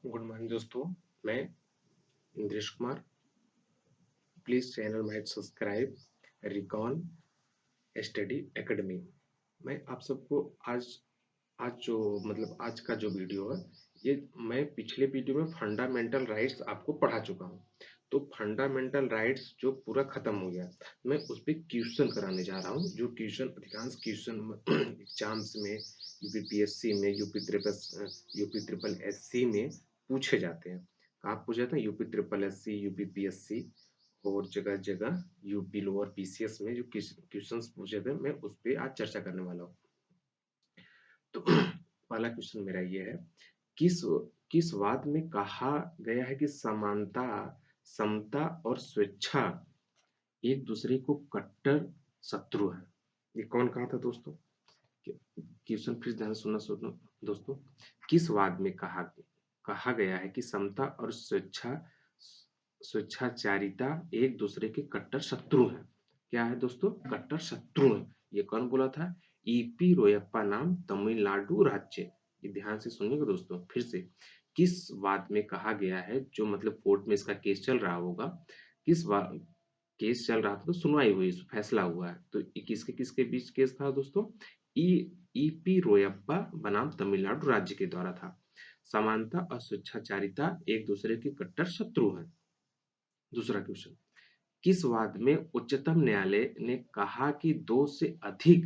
Good morning दोस्तों। मैं Indresh Kumar. Please channel might subscribe recon study academy. मैं आप सबको आज आज जो आज का जो वीडियो है, ये मैं पिछले वीडियो में फंडामेंटल राइट्स आपको पढ़ा चुका हूँ। तो फंडामेंटल राइट्स जो पूरा खत्म हो गया, मैं उस पर क्वेश्चन कराने जा रहा हूँ। जो क्वेश्चन अधिकांश क्वेश्चन एग्जाम्स में, यूपीपीएससी में, यूपी ट्रिपल एससी में पूछे जाते हैं। कहाँ पूछे जाते हैं? यूपी ट्रिपल एससी, यूपीपीएससी और जगह जगह यूपी लोअर पीसीएस में जो क्वेश्चंस पूछे थे, मैं उस पर आज चर्चा करने वाला हूँ। तो पहला क्वेश्चन मेरा ये है, किस किस वाद में कहा गया है कि समानता, समता और स्वेच्छा एक दूसरे को कट्टर शत्रु है? ये कौन कहा था दोस्तों? क्वेश्चन फिर ध्यान सुनना सुनो दोस्तों। किस वाद में कहा गया है कि समता और स्वेच्छाचारिता एक दूसरे के कट्टर शत्रु हैं? क्या है दोस्तों? कट्टर शत्रु है। ये कौन बोला था? ईपी रोयप्पा नाम, तमिलनाडु राज्य। ये ध्यान से सुनिएगा दोस्तों फिर से। किस वाद में कहा गया है, जो कोर्ट में इसका केस चल रहा होगा, किस केस चल रहा था तो सुनवाई हुई, फैसला हुआ है। तो किसके किसके बीच केस था दोस्तों? ई ईपी रोयप्पा बनाम तमिलनाडु राज्य के द्वारा था। समानता और स्वेच्छाचारिता एक दूसरे के कट्टर शत्रु हैं। दूसरा क्वेश्चन, किस वाद में उच्चतम न्यायालय ने कहा कि 2 से अधिक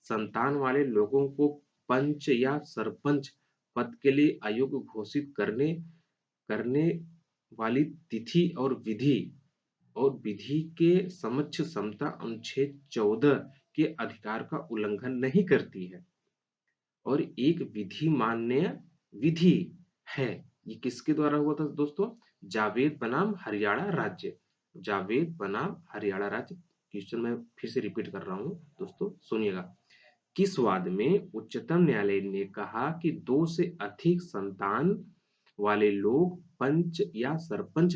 संतान वाले लोगों को पंच या सरपंच पद के लिए अयोग्य घोषित करने करने वाली तिथि और विधि के समक्ष समता अनुच्छेद 14 के अधिकार का उल्लंघन नहीं करती है और एक विधि मान्य विधि है? ये किसके द्वारा हुआ था दोस्तों? जावेद बनाम हरियाणा राज्य। जावेद बनाम हरियाणा राज्य। क्वेश्चन मैं फिर से रिपीट कर रहा हूँ दोस्तों, सुनिएगा। किस वाद में उच्चतम न्यायालय ने कहा कि 2 से अधिक संतान वाले लोग पंच या सरपंच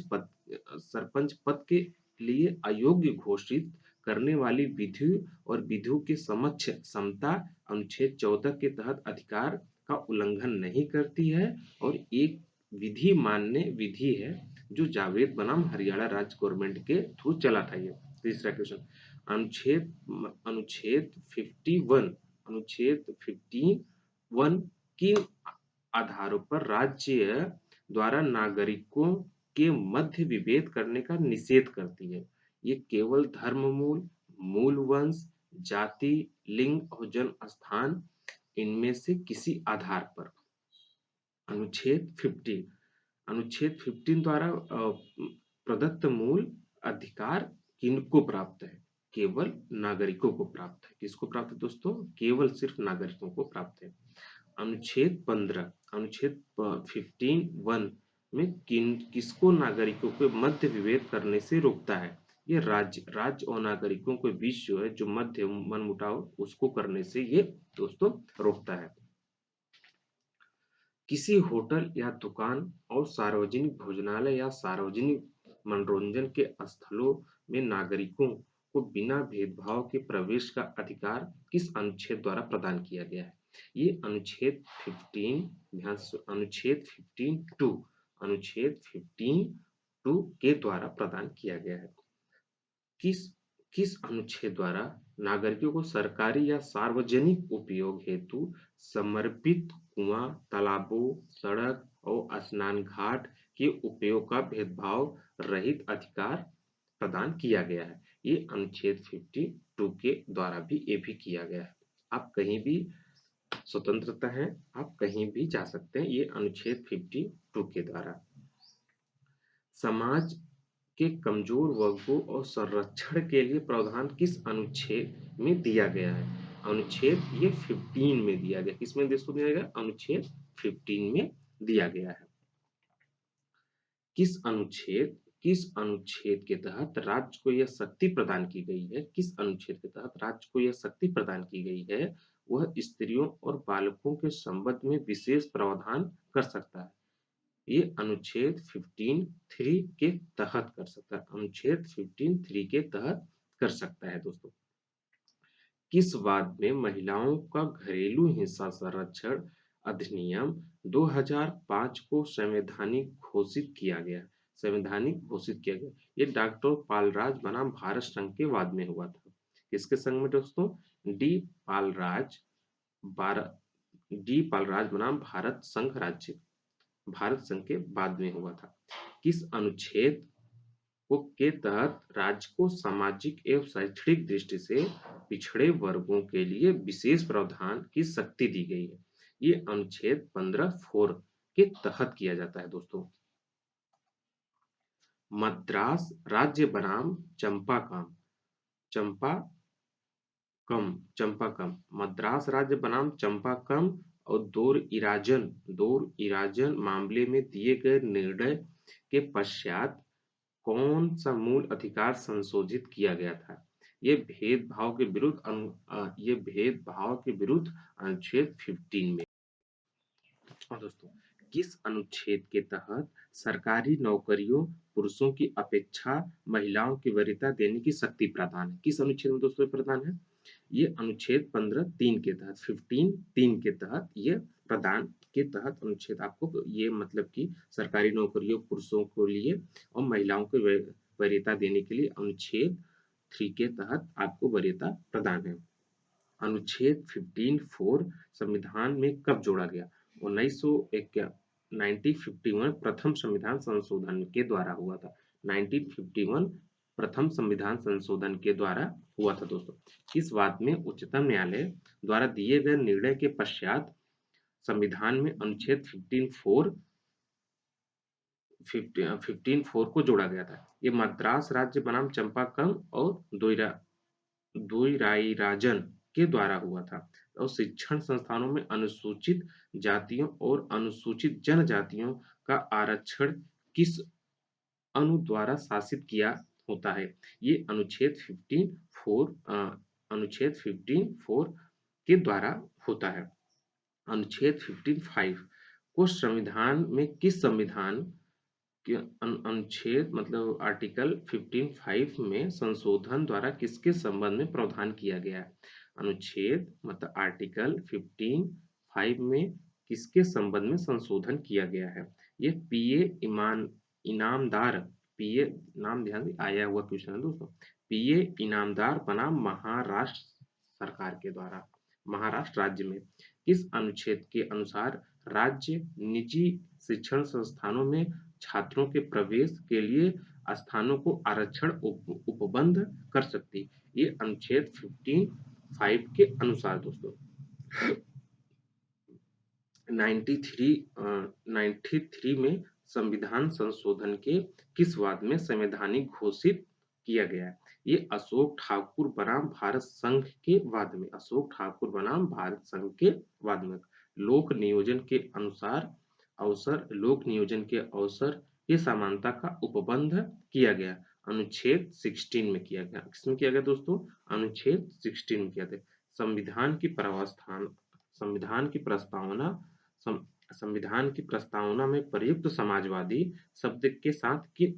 पद के लिए अयोग्य घोषित करने वाली विधि और विधियों के समक्ष समता अनुच्छेद 14 के तहत अधिकार का उल्लंघन नहीं करती है और एक विधि मान्य विधि है, जो जावेद बनाम हरियाणा राज्य गवर्नमेंट के थ्रू चला था ये। तीसरा क्वेश्चन, अनुच्छेद अनुच्छेद 51 अनुच्छेद 51 किन आधारों पर राज्य द्वारा नागरिकों के मध्य विभेद करने का निषेध करती है? ये केवल धर्म मूल, मूल वंश, जाति, लिंग और जन्म स्थान, इनमें से किसी आधार पर। अनुच्छेद 15 द्वारा प्रदत्त मूल अधिकार किनको प्राप्त है? केवल नागरिकों को प्राप्त है। किसको प्राप्त है दोस्तों? केवल सिर्फ नागरिकों को प्राप्त है। अनुच्छेद 15 अनुच्छेद 15(1) में किसको नागरिकों के मध्य विभेद करने से रोकता है? ये राज्य और नागरिकों के बीच जो है, जो मध्य मनमुटाव, उसको करने से ये दोस्तों रोकता है। किसी होटल या दुकान और सार्वजनिक भोजनालय या सार्वजनिक मनोरंजन के स्थलों में नागरिकों को बिना भेदभाव के प्रवेश का अधिकार किस अनुच्छेद द्वारा प्रदान किया गया है? ये अनुच्छेद 15, ध्यान से, अनुच्छेद 15(2) के द्वारा प्रदान किया गया है। किस किस अनुच्छेद द्वारा नागरिकों को सरकारी या सार्वजनिक उपयोग हेतु समर्पित कुआं, तालाबों, सड़क और स्नान घाट के उपयोग का भेदभाव रहित अधिकार प्रदान किया गया है? ये अनुच्छेद 52 के द्वारा भी ये भी किया गया है। आप कहीं भी स्वतंत्रता है, आप कहीं भी जा सकते हैं, ये अनुच्छेद 52 के द्वारा। समाज के कमजोर वर्गों और संरक्षण के लिए प्रावधान किस अनुच्छेद में दिया गया है? अनुच्छेद ये 15 में दिया गया। किसमें दोस्तों दिया गया? अनुच्छेद 15 में दिया गया है। किस अनुच्छेद के तहत राज्य को यह शक्ति प्रदान की गई है? किस अनुच्छेद के तहत राज्य को यह शक्ति प्रदान की गई है? वह स्त्रियों और बालकों के संबंध में विशेष प्रावधान कर सकता है। ये अनुच्छेद 15(3) के तहत कर सकता है। अनुच्छेद 15(3) के तहत कर सकता है दोस्तों। किस वाद में महिलाओं का घरेलू हिंसा संरक्षण अधिनियम 2005 को संवैधानिक घोषित किया गया। संवैधानिक घोषित किया गया। ये डॉक्टर पालराज बनाम भारत संघ के वाद में हुआ था। किसके संघ में दोस्तों? डी पालराज बनाम भारत संघ के बाद में हुआ था। किस अनुच्छेद के तहत राज्य को सामाजिक एवं शैक्षणिक दृष्टि से पिछड़े वर्गों के लिए विशेष प्रावधान की शक्ति दी गई है? ये अनुच्छेद 15(4) के तहत किया जाता है दोस्तों। मद्रास राज्य बनाम चंपाकम, मद्रास राज्य बनाम चंपाकम और दौर इराजन मामले में दिए गए निर्णय के पश्चात कौन सा मूल अधिकार संशोधित किया गया था? ये भेदभाव के विरुद्ध अनुच्छेद 15 में। और दोस्तों, किस अनुच्छेद के तहत सरकारी नौकरियों पुरुषों की अपेक्षा महिलाओं की वरीयता देने की शक्ति प्रदान है? किस अनुच्छेद में दोस्तों प्रदान है? ये अनुच्छेद 15(3) के तहत 15(3) के तहत ये प्रदान के तहत अनुच्छेद आपको ये मतलब कि सरकारी नौकरियों पुरुषों को लिए और महिलाओं को वरीयता देने के लिए अनुच्छेद 3 के तहत आपको वरीयता प्रदान है। अनुच्छेद 15(4) संविधान में कब जोड़ा गया? 1951 प्रथम संविधान संशोधन के द्वारा हुआ था। 1951 प्रथम संविधान संशोधन के द्वारा हुआ था दोस्तों। किस वाद में उच्चतम न्यायालय द्वारा दिए गए निर्णय के पश्चात संविधान में अनुच्छेद 15(4) को जोड़ा गया था? ये मद्रास राज्य बनाम चंपाकम और दुईराइराजन के द्वारा हुआ था। और शिक्षण संस्थानों में अनुसूचित जातियों और अनुसूचित जनजातियों का आरक्षण किस अनु द्वारा शासित किया होता है? ये अनुच्छेद 15(4) के द्वारा होता है। अनुच्छेद 15(5) को संविधान में किस संविधान के अनुच्छेद मतलब आर्टिकल 15(5) में संशोधन द्वारा किसके संबंध में प्रावधान किया गया है? अनुच्छेद मतलब आर्टिकल 15(5) में किसके संबंध में संशोधन किया गया है? ये पीए नाम ध्यान से आया हुआ क्वेश्चन है दोस्तों। पीए इनामदार बनाम महाराष्ट्र सरकार के द्वारा, महाराष्ट्र राज्य में किस अनुच्छेद के अनुसार राज्य निजी शिक्षण संस्थानों में छात्रों के प्रवेश के लिए स्थानों को आरक्षण उपबंध कर सकती? ये अनुच्छेद 15(5) के अनुसार दोस्तों। 93 में संविधान संशोधन के किस वाद में संवैधानिक घोषित किया गया है? ये अशोक ठाकुर बनाम भारत संघ के वाद में, अशोक ठाकुर बनाम भारत संघ के वाद में। लोक नियोजन के अवसर ये समानता का उपबंध किया गया। अनुच्छेद 16 में किया गया। किसमें किया गया दोस्तों? अनुच्छेद 16 में किया गया। संविधान की प्रस्तावना में प्रयुक्त समाजवादी शब्द के साथ किस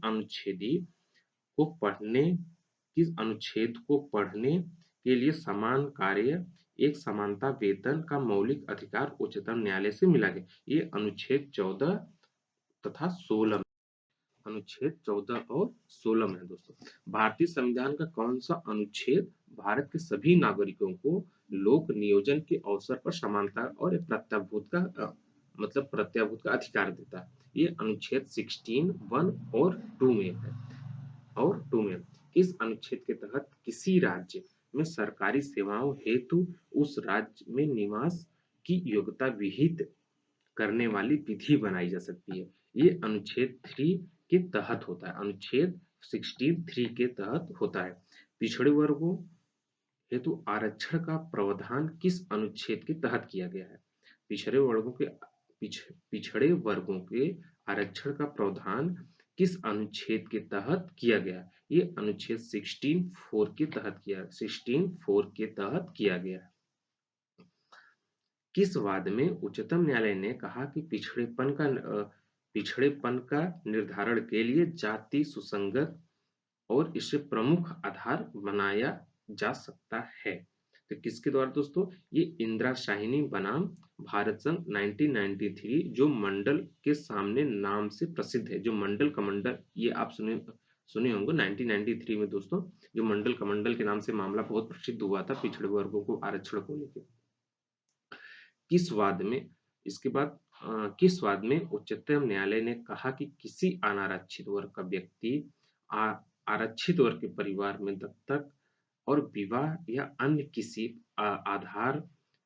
अनुच्छेद को पढ़ने के लिए समान कार्य एक समानता वेतन का मौलिक अधिकार उच्चतम न्यायालय से मिला गया? ये अनुच्छेद 14 तथा 16 अनुच्छेद 14 और 16 में है दोस्तों। भारतीय संविधान का कौन सा अनुच्छेद भारत के सभी नागरिकों को लोक नियोजन के अवसर पर समानता और प्रत्याभूत का अधिकार देता है? ये अनुच्छेद 16 1 और 2 में है। और 2 में इस अनुच्छेद के तहत किसी राज्य में सरकारी सेवाओं हेतु उस राज्य में निवास की योग्यता विहित करने वाली विधि बनाई जा सकती है? ये अनुच्छेद 3 के तहत होता है। अनुच्छेद 16(3) के तहत होता है। पिछड़े वर्गों हेतु आरक्षण का प्रावधान किस अनुच्छेद के तहत किया गया है? पिछड़े वर्गों के आरक्षण का प्रावधान किस अनुच्छेद के तहत किया गया? ये अनुच्छेद 16(4) के तहत किया गया। किस वाद में उच्चतम न्यायालय ने कहा कि पिछड़ेपन का निर्धारण के लिए जाति सुसंगत और इसे प्रमुख आधार बनाया जा सकता है? तो किसके द्वारा दोस्तों? ये इंदिरा शाहिनी बनाम भारत संघ 1993 जो मंडल के सामने नाम से प्रसिद्ध है, जो मंडल कमंडल, ये आप सुने होंगे 1993 में दोस्तों, जो मंडल कमंडल के नाम से मामला बहुत प्रसिद्ध हुआ था पिछड़े वर्गों को आरक्षण को लेकर। किस वाद में, इसके बाद किस वाद में उच्चतम न्यायालय ने कहा कि किसी अनारक्षित वर्ग का व्यक्ति आरक्षित वर्ग के परिवार में दत्तक और विवाह या अन्य किसी आधार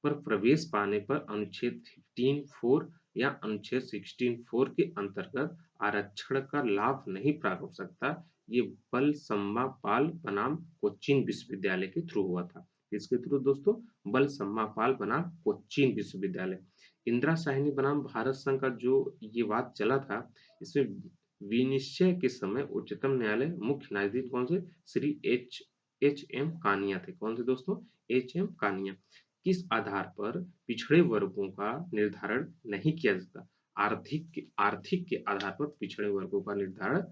पर प्रवेश पाने पर अनुच्छेद 15(4) या अनुच्छेद 16(4) के अंतर्गत आरक्षण का लाभ नहीं प्राप्त हो सकता। ये बलसम्मा पाल बनाम कोचीन विश्वविद्यालय के थ्रू हुआ था। इसके थ्रू दोस्तों, बलसम्मा पाल बनाम कोचीन विश्वविद्यालय। इंदिरा साहनी बनाम भारत संघ का जो ये वाद चला था, इसमें विनिश्चय के समय उच्चतम न्यायालय मुख्य न्यायाधीश कौन से, श्री एच एम कानिया थे। कौन से दोस्तों, एच एम कानिया। किस आधार पर पिछड़े वर्गों का निर्धारण नहीं किया जाता, आर्थिक के आधार पर पिछड़े वर्गों का निर्धारण।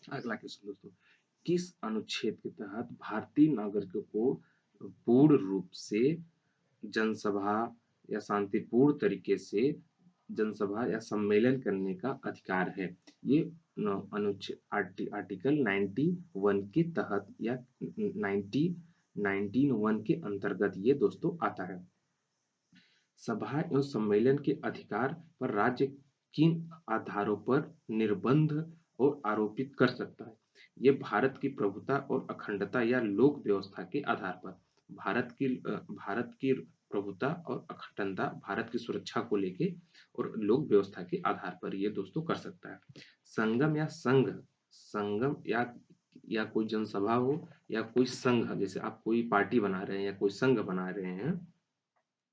अगला क्वेश्चन दोस्तों, किस अनुच्छेद के तहत भारतीय नागरिकों को पूर्ण रूप से जनसभा या शांतिपूर्ण तरीके से जनसभा या सम्मेलन करने का अधिकार है? ये अनुच्छेद आर्टिकल 91 के तहत या 19(1) के अंतर्गत ये दोस्तों आता है। सभा एवं सम्मेलन के अधिकार पर राज्य किन आधारों पर निर्बंध और आरोपित कर सकता है? ये भारत की प्रभुता और अखंडता या लोक व्यवस्था के आधार पर, भारत की प्रभुता और अखंडता, भारत की सुरक्षा को लेके और लोक व्यवस्था के आधार पर ये दोस्तों कर सकता है। संगम या संगम या कोई जनसभा हो या कोई संघ, जैसे आप कोई पार्टी बना रहे हैं या कोई संघ बना रहे हैं,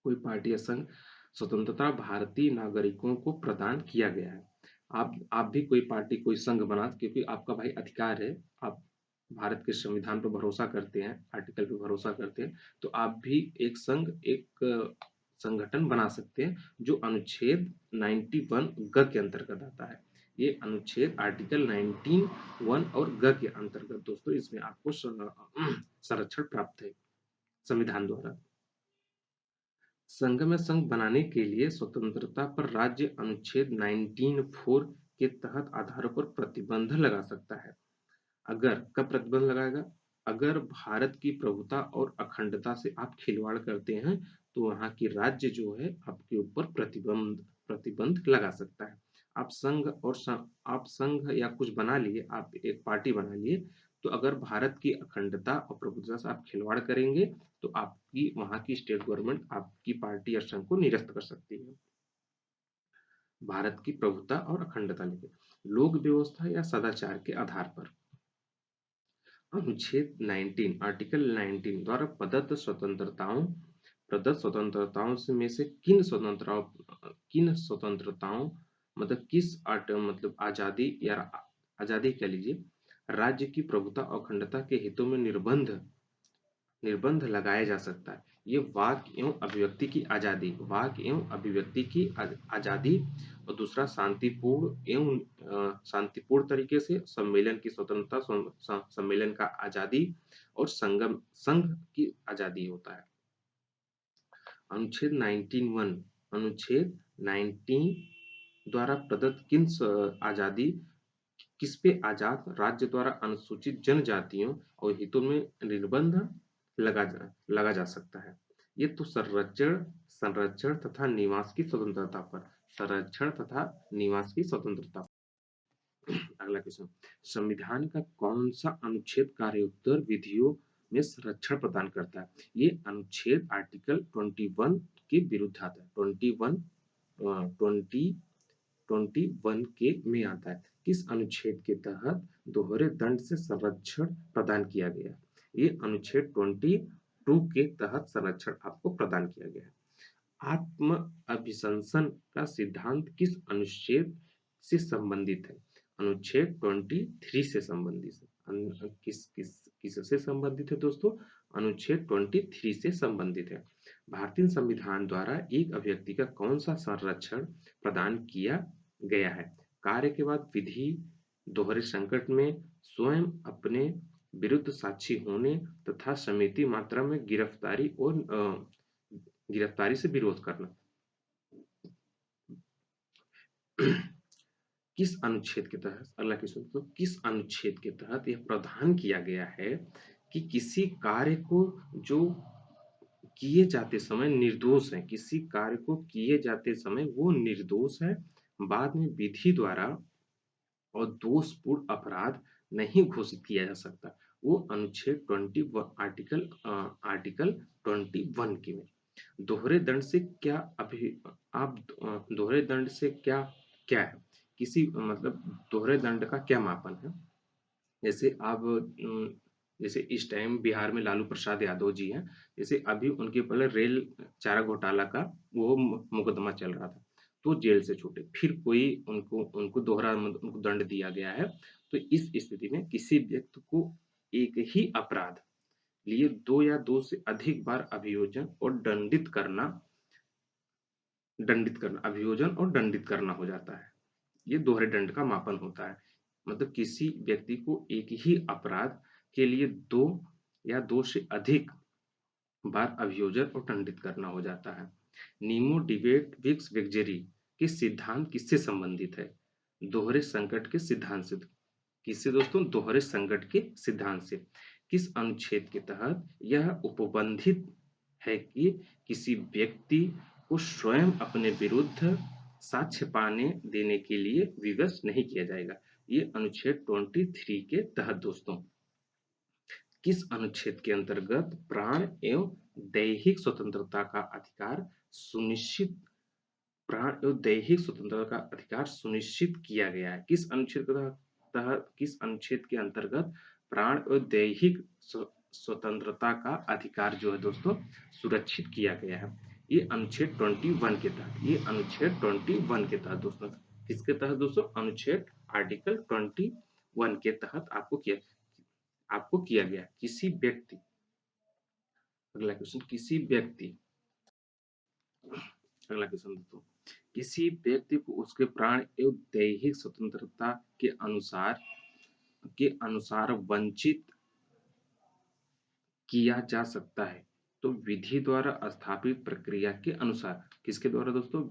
कोई पार्टी या संघ, स्वतंत्रता भारतीय नागरिकों को प्रदान किया गया है। आप भी कोई पार्टी कोई संघ बना, क्योंकि आपका भाई अधिकार है, आप भारत के संविधान पर भरोसा करते हैं, आर्टिकल पर भरोसा करते हैं, तो आप भी एक संघ, एक संगठन बना सकते हैं जो अनुच्छेद 91 ग के अंतर्गत आता है। ये अनुच्छेद आर्टिकल 19(1) और ग के अंतर्गत दोस्तों, इसमें आपको संरक्षण प्राप्त है संविधान द्वारा। संघ में संघ बनाने के लिए स्वतंत्रता पर राज्य अनुच्छेद 19(4) के तहत आधारों पर प्रतिबंध लगा सकता है। अगर कब प्रतिबंध लगाएगा? अगर भारत की प्रभुता और अखंडता से आप खिलवाड़ करते हैं, तो वहां की राज्य जो है आपके ऊपर प्रतिबंध लगा सकता है। आप संघ या कुछ बना लिए, आप एक पार्टी बना लिए, तो अगर भारत की अखंडता और प्रभुता से आप खिलवाड़ करेंगे, तो आपकी वहां की स्टेट गवर्नमेंट आपकी पार्टी या संघ को निरस्त कर सकती है। भारत की प्रभुता और अखंडता लेके लोक व्यवस्था या सदाचार के आधार पर अनुच्छेद 19 आर्टिकल 19 द्वारा प्रदत्त स्वतंत्रताओं में से किन स्वतंत्रताओं मतलब मतलब आजादी कह लीजिए, राज्य की प्रभुता और अखंडता के हितों में निर्बंध लगाया जा सकता है। ये वाक एवं अभिव्यक्ति की आजादी और दूसरा शांतिपूर्ण तरीके से सम्मेलन की स्वतंत्रता, सम्मेलन का आजादी और संघ की आजादी होता है। अनुच्छेद 19 द्वारा प्रदत्त आजादी किस पे आजाद राज्य द्वारा अनुसूचित जनजातियों और हितों में निर्बंध लगा जा सकता है। ये तो संरक्षण तथा निवास की स्वतंत्रता पर, अगला क्वेश्चन, संविधान का कौन सा अनुच्छेद कार्योत्तर विधियों में संरक्षण प्रदान करता है? ये अनुच्छेद आर्टिकल 21 के विरुद्ध आता है। 21 के में आता है। किस अनुच्छेद के तहत दोहरे दंड से संरक्षण प्रदान किया गया? ये अनुच्छेद 22 के तहत संरक्षण आपको प्रदान किया गया है। आत्म अभिशंसन का सिद्धांत किस अनुच्छेद से संबंधित है? अनुच्छेद 23 से संबंधित है। किससे संबंधित है दोस्तों? अनुच्छेद 23 से संबंधित है। भारतीय संविधान द्वारा एक अभिव्यक्ति का कौन सा संरक्षण प्रदान किया गया है? कार्य के बाद विधि, दोहरे संकट में, स्वयं अपने विरुद्ध साक्षी होने तथा समिति मात्रा में गिरफ्तारी और गिरफ्तारी से विरोध करना। किस अनुच्छेद के तहत, अगला क्वेश्चन, तो किस अनुच्छेद के तहत यह प्रावधान किया गया है कि किसी कार्य को जो किए जाते समय निर्दोष है, किसी कार्य को किए जाते समय वो निर्दोष है, बाद में विधि द्वारा और दोषपूर्ण अपराध नहीं घोषित किया जा सकता। वो अनुच्छेद 21 आर्टिकल 21 की में दोहरे दंड से क्या आप दोहरे दंड से क्या क्या है, किसी मतलब दोहरे दंड का क्या मापन है। जैसे आप जैसे इस टाइम बिहार में लालू प्रसाद यादव जी हैं, जैसे अभी उनके पहले रेल चारा घोटाला का वो मुकदमा चल रहा था, तो जेल से छूटे, फिर कोई उनको उनको दोहरा उनको दंड दिया गया है। तो इस स्थिति में किसी व्यक्ति को एक ही अपराध लिए 2 या 2 से अधिक बार अभियोजन और अभियोजन और दंडित करना हो जाता है। ये दोहरे दंड का मापन होता है। मतलब किसी व्यक्ति को एक ही अपराध के लिए 2 या 2 से अधिक बार अभियोजन और दंडित करना हो जाता है। नीमो डिबेट विक्स विक्जेरी के सिद्धांत किससे संबंधित है? दोहरे संकट के सिद्धांत से। किससे दोस्तों? दोहरे संकट के सिद्धांत से। किस अनुच्छेद के तहत यह उपबंधित है कि किसी व्यक्ति को स्वयं अपने विरुद्ध साक्ष्य पाने देने के लिए विवश नहीं किया जाएगा? ये अनुच्छेद 23 के तहत दोस्तों। किस अनुच्छेद के अंतर्गत प्राण एवं दैहिक स्वतंत्रता का अधिकार सुनिश्चित प्राण एवं दैहिक स्वतंत्रता का अधिकार सुनिश्चित किया गया है? किस अनुच्छेद के तहत, किस अनुच्छेद के अंतर्गत प्राण और दैहिक स्वतंत्रता का अधिकार जो है दोस्तों सुरक्षित किया गया है? ये अनुच्छेद 21 के तहत, ये अनुच्छेद 21 के तहत दोस्तों। किसके तहत दोस्तों? अनुच्छेद आर्टिकल 21 के तहत आपको किया गया। किसी व्यक्ति, अगला क्वेश्चन, किसी व्यक्ति, अगला क्वेश्चन दोस्तों, किसी व्यक्ति को उसके प्राण एवं दैहिक स्वतंत्रता के अनुसार वंचित किया जा सकता है तो विधि द्वारा स्थापित प्रक्रिया के अनुसार। किसके द्वारा दोस्तों?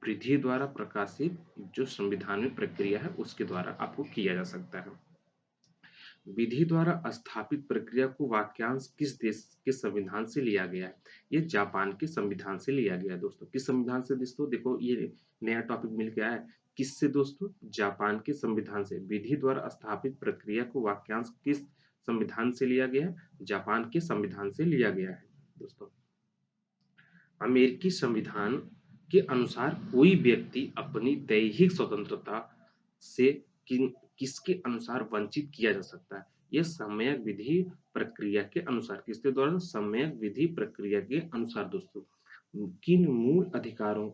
विधि द्वारा प्रकाशित जो संविधान में प्रक्रिया है उसके द्वारा आपको किया जा सकता है। विधि द्वारा स्थापित प्रक्रिया को वाक्यांश किस देश के संविधान से लिया गया है? ये जापान के संविधान से लिया गया है दोस्तों। किस संविधान से दोस्तों? देखो ये नया टॉपिक मिल गया है। किससे दोस्तों? जापान के संविधान से। विधि द्वारा स्थापित प्रक्रिया को वाक्यांश किस संविधान से लिया गया है? जापान के संविधान से लिया गया है दोस्तों। अमेरिकी संविधान के अनुसार कोई व्यक्ति अपनी दैहिक स्वतंत्रता से किसके अनुसार वंचित किया जा सकता है? यह सम्यक विधि प्रक्रिया के अनुसार। किसके द्वारा? सम्यक विधि प्रक्रिया के अनुसार दोस्तों। किन मूल अधिकारों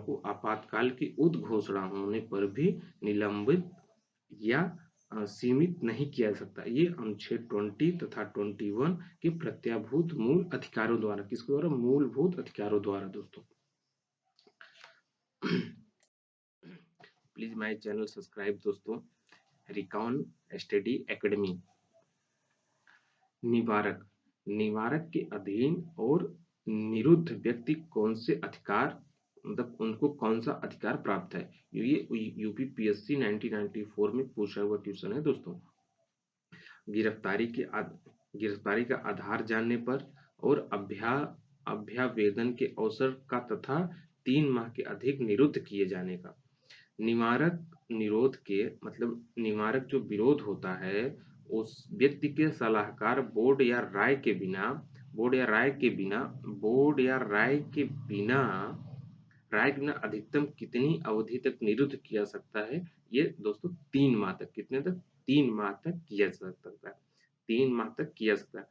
को आपातकाल की उद्घोषणा होने पर भी निलंबित या सीमित नहीं किया जा सकता? ये अनुच्छेद 20 तथा 21 के प्रत्याभूत मूल अधिकारों द्वारा। किसके द्वारा? मूलभूत अधिकारों द्वारा दोस्तों। प्लीज माय चैनल सब्सक्राइब दोस्तों। Recon study academy. निवारक, निवारक के अधीन और निरुद्ध व्यक्ति कौन से अधिकार, मतलब उनको कौन सा अधिकार प्राप्त है? ये यूपीपीएससी 1994 में पूछा हुआ क्वेश्चन है दोस्तों। गिरफ्तारी का आधार जानने पर और अभ्यावेदन के अवसर का तथा 3 माह के अधिक निरुद्ध किए जाने का। निवारक निरोध के मतलब निवारक जो विरोध होता है उस व्यक्ति के सलाहकार बोर्ड या राय के बिना अधिकतम कितनी अवधि तक निरुद्ध किया सकता है? ये दोस्तों 3 माह तक। कितने तक? 3 माह तक किया जा सकता है। 3 माह तक किया सकता है।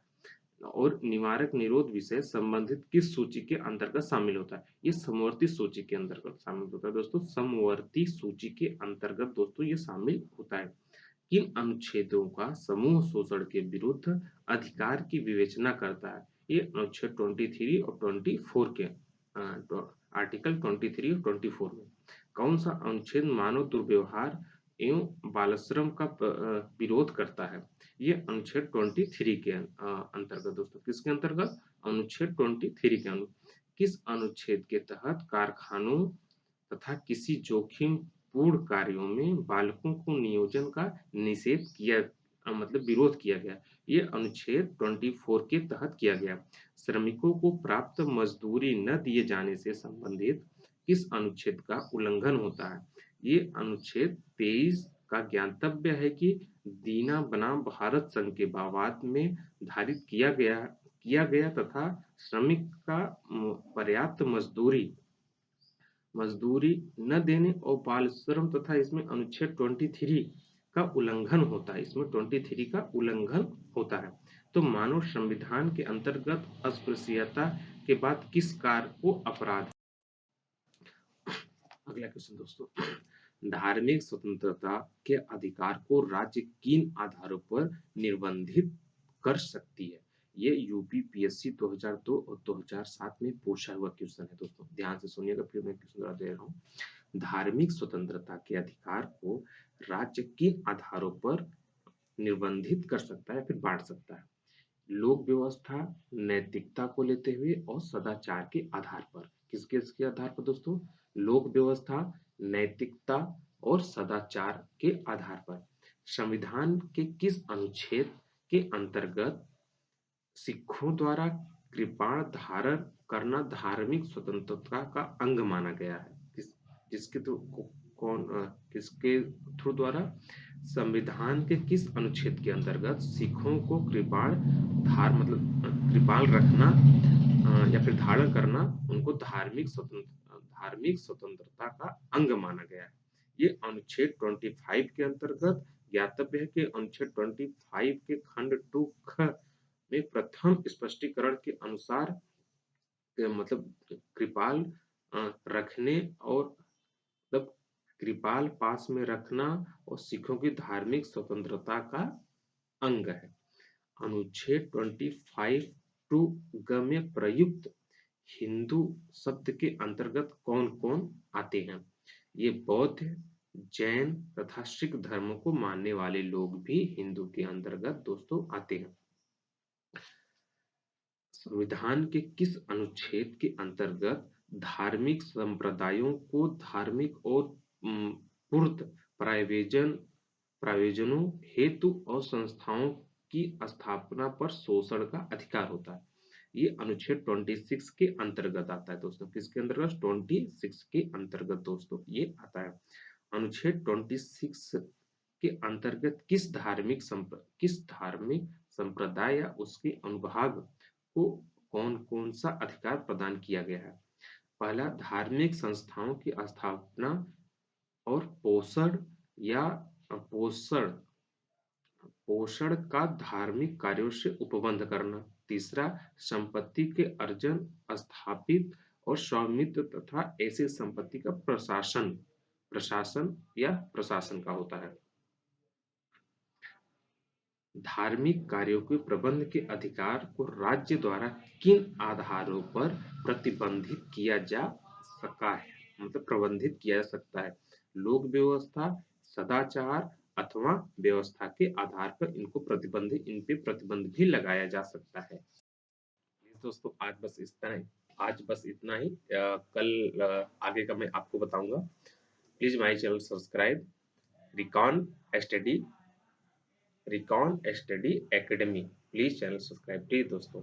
और निवारक निरोध विषय संबंधित किस सूची के अंतर्गत शामिल होता है? ये समवर्ती सूची के अंतर्गत शामिल होता है दोस्तों। समवर्ती सूची के अंतर्गत दोस्तों ये शामिल होता है। किन अनुच्छेदों का समूह शोषण के विरुद्ध अधिकार की विवेचना करता है? ये अनुच्छेद 23 और 24 के आर्टिकल 23 और 24 में। कौन सा अनुच्छेद मानव दुर्व्यवहार एवं बालश्रम का विरोध करता है। ये अनुच्छेद 23 के अंतर्गत दोस्तों, किसके अंतर्गत? अनुच्छेद 23 के किस अनुच्छेद के तहत कारखानों तथा किसी जोखिम पूर्ण कार्यों में बालकों को नियोजन का निषेध किया, मतलब विरोध किया गया? ये अनुच्छेद 24 के तहत किया गया। श्रमिकों को प्राप्त मजदूरी न दिए जाने से संबंधित किस अनुच्छेद का उल्लंघन होता है? ये अनुच्छेद 23 का ज्ञातव्य है कि दीना बनाम भारत संघ के बाद में धारित किया गया तथा श्रमिक का पर्याप्त मजदूरी न देने और बाल श्रम तथा इसमें अनुच्छेद 23 का उल्लंघन होता है। इसमें 23 का उल्लंघन होता है। तो मानव संविधान के अंतर्गत अस्पृश्यता के बाद किस कार्य को अपराध? अगला क्वेश्चन दोस्तों, धार्मिक स्वतंत्रता के अधिकार को राज्य किन आधारों पर निर्बंधित कर सकती है? ये यूपीपीएससी 2002 और 2007 में पूछा हुआ क्वेश्चन है दोस्तों, ध्यान से सुनिएगा, फिर मैं क्वेश्चन दे रहा हूँ। धार्मिक स्वतंत्रता के अधिकार को राज्य किन आधारों पर निर्बंधित कर सकता है, फिर बांट सकता है? लोक व्यवस्था, नैतिकता को लेते हुए और सदाचार के आधार पर। किसके इसके आधार पर दोस्तों? लोक व्यवस्था, नैतिकता और सदाचार के आधार पर। संविधान के किस अनुच्छेद के अंतर्गत सिखों द्वारा कृपाण धारण करना धार्मिक स्वतंत्रता का अंग माना गया है? किसके किसके थ्रू द्वारा? संविधान के किस अनुच्छेद के अंतर्गत सिखों को कृपाल रखना या फिर धारण करना उनको धार्मिक स्वतंत्रता का अंग माना गया है? ये अनुच्छेद 25 के अंतर्गत ज्ञातव्य है कि अनुच्छेद 25 के खंड 2 ख में प्रथम स्पष्टीकरण के अनुसार मतलब कृपाल रखने और मतलब कृपाल पास में रखना और सिखों की धार्मिक स्वतंत्रता का अंग है। अनुच्छेद 25 टू ग में प्रयुक्त हिंदू शब्द के अंतर्गत कौन कौन आते हैं? ये बौद्ध, जैन तथा सिख धर्म को मानने वाले लोग भी हिंदू के अंतर्गत दोस्तों आते हैं। संविधान के किस अनुच्छेद के अंतर्गत धार्मिक संप्रदायों को धार्मिक और पूर्त प्रायोजनों हेतु और संस्थाओं की स्थापना पर शोषण का अधिकार होता है? ये अनुच्छेद 26 के अंतर्गत आता है दोस्तों। किसके अंतर्गत? 26 के अंतर्गत दोस्तों ये आता है। अनुच्छेद 26 के अंतर्गत किस धार्मिक संप्रदाय या उसके अनुभाग को कौन कौन सा अधिकार प्रदान किया गया है? पहला, धार्मिक संस्थाओं की स्थापना और पोषण का धार्मिक कार्यों से उपबंध करना। तीसरा, संपत्ति के अर्जन, स्थापित और स्वामित्व तथा ऐसी संपत्ति का प्रशासन का होता है। धार्मिक कार्यों के प्रबंध के अधिकार को राज्य द्वारा किन आधारों पर प्रतिबंधित किया जा सका है, मतलब प्रबंधित किया जा सकता है? लोक व्यवस्था, सदाचार अथवा व्यवस्था के आधार पर इन पे प्रतिबंध भी लगाया जा सकता है। दोस्तों आज बस इतना ही। कल आगे का मैं आपको बताऊंगा। Please my channel subscribe recon study academy, please channel subscribe please दोस्तों।